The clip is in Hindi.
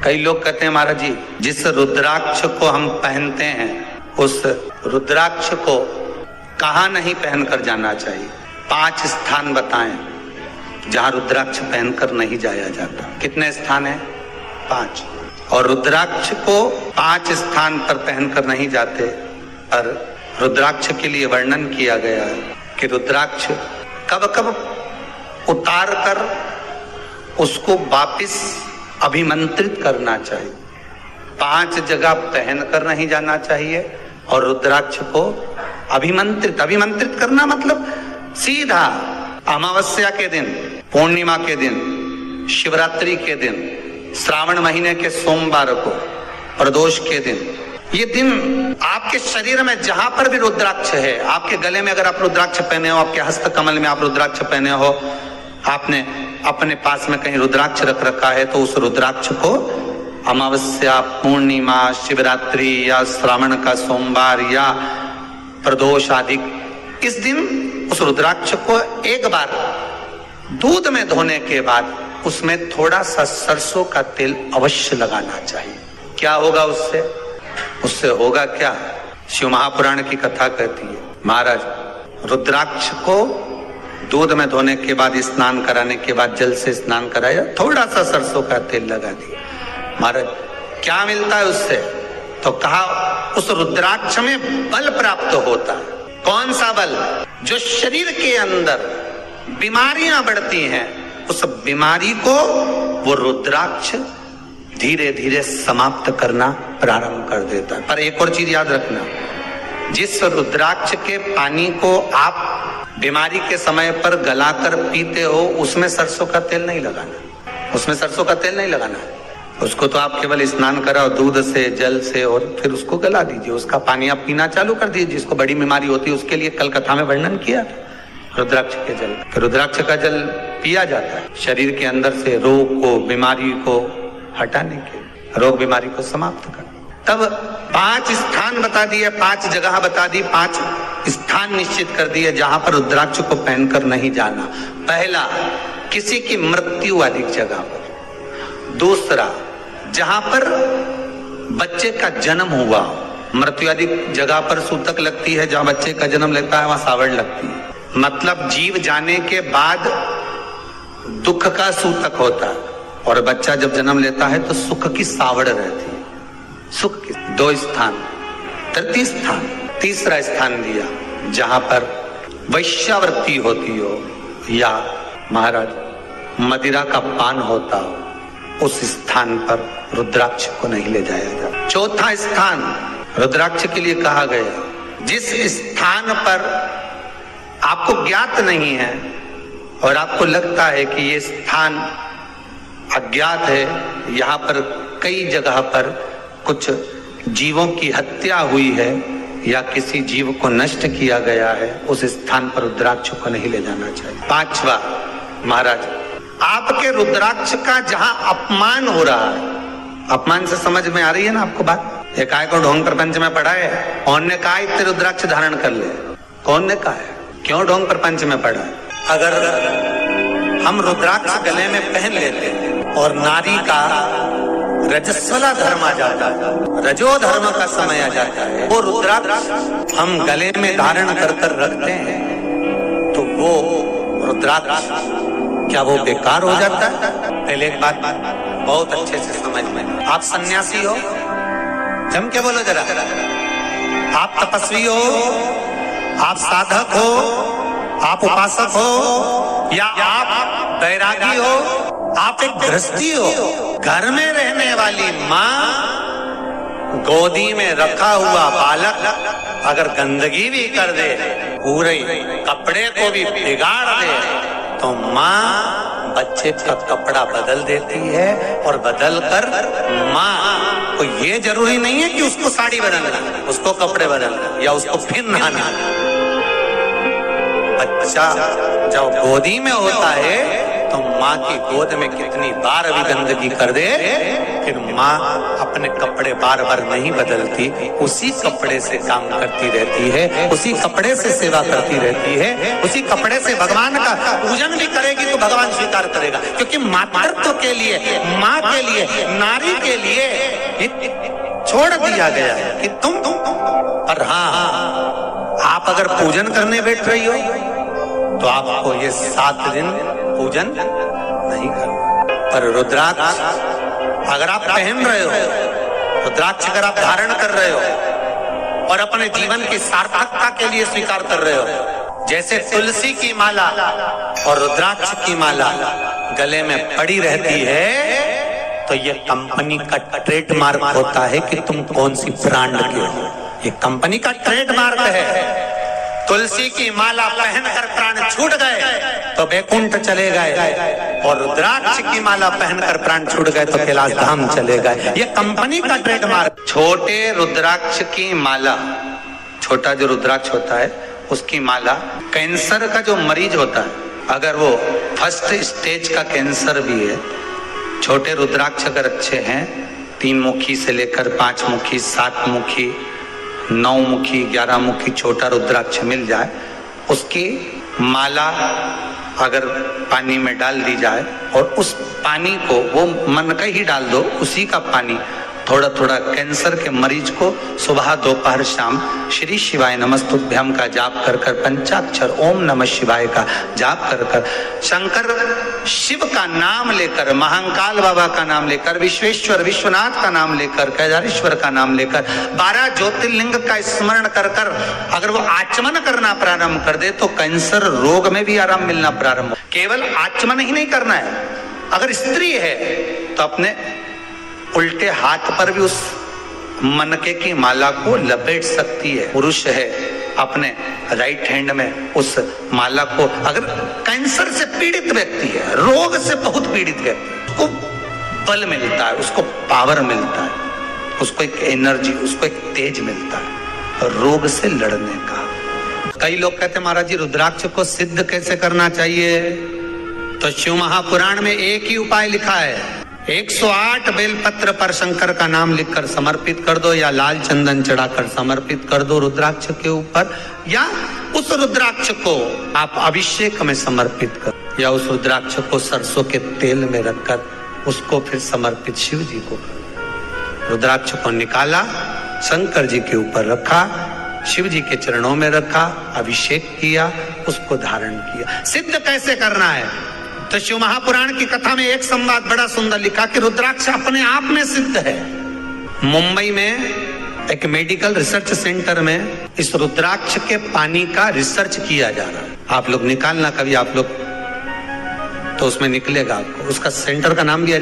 कई लोग कहते हैं महाराज जी, जिस रुद्राक्ष को हम पहनते हैं उस रुद्राक्ष को कहाँ नहीं पहनकर जाना चाहिए। 5 स्थान बताएं जहां रुद्राक्ष पहनकर नहीं जाया जाता। कितने स्थान है? 5। और रुद्राक्ष को 5 स्थान पर पहनकर नहीं जाते। और रुद्राक्ष के लिए वर्णन किया गया है कि रुद्राक्ष कब कब उतार कर उसको वापिस अभिमंत्रित करना चाहिए। 5 जगह पहनकर नहीं जाना चाहिए और रुद्राक्ष को अभिमंत्रित करना मतलब सीधा अमावस्या के दिन, पूर्णिमा के दिन, शिवरात्रि के दिन, श्रावण महीने के सोमवार को, प्रदोष के दिन, ये दिन आपके शरीर में जहां पर भी रुद्राक्ष है, आपके गले में अगर आप रुद्राक्ष पहने हो, आपके हस्त कमल में आप रुद्राक्ष पहने हो, आपने अपने पास में कहीं रुद्राक्ष रख रखा है, तो उस रुद्राक्ष को अमावस्या, पूर्णिमा, शिवरात्रि या श्रावण का सोमवार या प्रदोष आदि इस दिन उस रुद्राक्ष को एक बार दूध में धोने के बाद उसमें थोड़ा सा सरसों का तेल अवश्य लगाना चाहिए। क्या होगा उससे? उससे होगा क्या? शिव महापुराण की कथा कहती है, महाराज रुद्राक्ष को दूध में धोने के बाद, स्नान कराने के बाद जल से स्नान कराया, थोड़ा सा सरसों का तेल लगा दिया। महाराज क्या मिलता है उससे? तो कहा उस रुद्राक्ष में बल प्राप्त होता है। कौन सा बल? जो शरीर के अंदर बीमारियां बढ़ती हैं, उस बीमारी को वो रुद्राक्ष धीरे धीरे समाप्त करना प्रारंभ कर देता है। पर एक और चीज याद रखना, जिस रुद्राक्ष के पानी को आप बीमारी के समय पर गलाकर पीते हो, उसमें सरसों का तेल नहीं लगाना। उसमें सरसों का तेल नहीं लगाना। उसको तो आप केवल स्नान कराओ दूध से, जल से, और फिर उसको गला दीजिए, उसका पानी आप पीना चालू कर दीजिए। जिसको बड़ी बीमारी होती है उसके लिए कल कथा में वर्णन किया रुद्राक्ष के जल। फिर रुद्राक्ष का जल पिया जाता है शरीर के अंदर से रोग को, बीमारी को हटाने के, रोग बीमारी को समाप्त कर। तब 5 स्थान बता दिए, 5 जगह बता दी, 5 स्थान निश्चित कर दिए जहां पर रुद्राक्ष को पहनकर नहीं जाना। पहला, किसी की मृत्यु वाली जगह पर। दूसरा, जहां पर बच्चे का जन्म हुआ। मृत्यु आदि जगह पर सूतक लगती है, जहां बच्चे का जन्म लेता है वहां सावड़ लगती है। मतलब जीव जाने के बाद दुख का सूतक होता है, और बच्चा जब जन्म लेता है तो सुख की सावड़ रहती है। सुख की 2 स्थान। तृतीय स्थान, तीसरा स्थान दिया जहां पर वैश्यावृत्ति होती हो या महाराज मदिरा का पान होता हो, उस स्थान पर रुद्राक्ष को नहीं ले जाया जाता। चौथा स्थान रुद्राक्ष के लिए कहा गया, जिस स्थान पर आपको ज्ञात नहीं है और आपको लगता है कि ये स्थान अज्ञात है, यहाँ पर कई जगह पर कुछ जीवों की हत्या हुई है या किसी जीव को नष्ट किया गया है, उस स्थान पर रुद्राक्ष को नहीं ले जाना चाहिए। 5वां, महाराज आपके रुद्राक्ष का जहां अपमान हो रहा है, अपमान से समझ में आ रही है ना आपको बात? एक आय को ढोंग प्रपंच में पढ़ा है, कौन ने कहा इतने रुद्राक्ष धारण कर ले? कौन ने कहा है? क्यों ढोंग प्रपंच में पढ़ा है? अगर हम रुद्राक्ष गले में पहन लेते और नारी का रजस्वला धर्म आ जाता है, रजो धर्म का समय आ जाता है, वो रुद्राक्ष हम गले में धारण कर कर रखते हैं, तो वो रुद्राक्ष क्या वो बेकार हो जाता है? पहले एक बात बहुत अच्छे से समझ में, आप सन्यासी हो, जम के बोलो जरा, आप तपस्वी हो, आप साधक हो, आप उपासक हो, या आप बैरागी हो, आप एक गृहस्थी हो, घर में रहने वाली माँ गोदी में रखा हुआ बालक अगर गंदगी भी कर दे, पूरे कपड़े को भी बिगाड़ दे, तो माँ बच्चे का कपड़ा बदल देती है, और बदल कर माँ को ये जरूरी नहीं है कि उसको साड़ी बदलना, उसको कपड़े बदलना या उसको फिर नहाना। बच्चा जब गोदी में होता है तो माँ की गोद में कितनी बार भी गंदगी कर दे, फिर माँ अपने कपड़े बार बार नहीं बदलती, उसी कपड़े से काम करती रहती है, उसी कपड़े से सेवा करती रहती है, उसी कपड़े से भगवान का पूजन भी करेगी तो भगवान स्वीकार करेगा। क्योंकि मातृत्व के लिए, माँ के लिए, नारी के लिए छोड़ दिया गया है कि तुम पर हाँ, आप अगर पूजन करने बैठ रही हो तो आपको ये 7 दिन पूजन नहीं करना। पर रुद्राक्ष अगर आप पहन रहे हो, रुद्राक्ष अगर आप धारण कर रहे हो और अपने जीवन की सार्थकता के लिए स्वीकार कर रहे हो, जैसे तुलसी की माला और रुद्राक्ष की माला गले में पड़ी रहती है, तो ये कंपनी का ट्रेडमार्क होता है कि तुम कौन सी ब्रांड के हो। ये कंपनी का ट्रेडमार्क है। तुलसी की माला पहनकर प्राण छूट गए तो वैकुंठ चले गए, और रुद्राक्ष की माला पहनकर प्राण छूट गए तो कैलाश धाम चले गए। ये कंपनी का ट्रेडमार्क। छोटे रुद्राक्ष की माला, छोटा जो रुद्राक्ष होता है उसकी माला, कैंसर का जो मरीज होता है, अगर वो फर्स्ट स्टेज का कैंसर भी है, छोटे रुद्राक्ष अगर अच्छे हैं, 3 मुखी से लेकर 5 मुखी, 7 मुखी, 9 मुखी, 11 मुखी छोटा रुद्राक्ष मिल जाए, उसकी माला अगर पानी में डाल दी जाए और उस पानी को वो मन का ही डाल दो, उसी का पानी थोड़ा थोड़ा कैंसर के मरीज को सुबह दोपहर शाम श्री शिवाय नमस्तुभ्यम का जाप कर कर, पंचाक्षर ओम नमः शिवाय का जाप कर कर, शंकर शिव का नाम लेकर, महाकाल बाबा का नाम लेकर, विश्वेश्वर विश्वनाथ का नाम लेकर, केदारेश्वर का नाम लेकर, 12 ज्योतिर्लिंग का स्मरण कर कर अगर वो आचमन करना प्रारंभ कर दे तो कैंसर रोग में भी आराम मिलना प्रारंभ। केवल आचमन ही नहीं करना है, अगर स्त्री है तो अपने उल्टे हाथ पर भी उस मनके की माला को लपेट सकती है। पुरुष है अपने राइट हैंड में उस माला को, अगर कैंसर से पीड़ित व्यक्ति है, रोग से बहुत पीड़ित व्यक्ति, उसको बल मिलता है, उसको पावर मिलता है, उसको एक एनर्जी, उसको एक तेज मिलता है रोग से लड़ने का। कई लोग कहते हैं महाराज जी रुद्राक्ष को सिद्ध कैसे करना चाहिए? तो शिव महापुराण में एक ही उपाय लिखा है, 108 बेलपत्र पर शंकर का नाम लिखकर समर्पित कर दो, या लाल चंदन चढ़ाकर समर्पित कर दो रुद्राक्ष के ऊपर, या उस रुद्राक्ष को आप अभिषेक में समर्पित कर, या उस रुद्राक्ष को सरसों के तेल में रखकर उसको फिर समर्पित शिव जी को कर। रुद्राक्ष को निकाला, शंकर जी के ऊपर रखा, शिव जी के चरणों में रखा, अभिषेक किया, उसको धारण किया। सिद्ध कैसे करना है? तो शिव महापुराण की कथा में एक संवाद बड़ा सुंदर लिखा कि रुद्राक्ष अपने आप में सिद्ध है। मुंबई में एक मेडिकल रिसर्च सेंटर में इस रुद्राक्ष के पानी का रिसर्च किया जा रहा है। आप लोग निकालना कभी, आप लोग तो उसमें निकलेगा आपको, उसका सेंटर का नाम दिया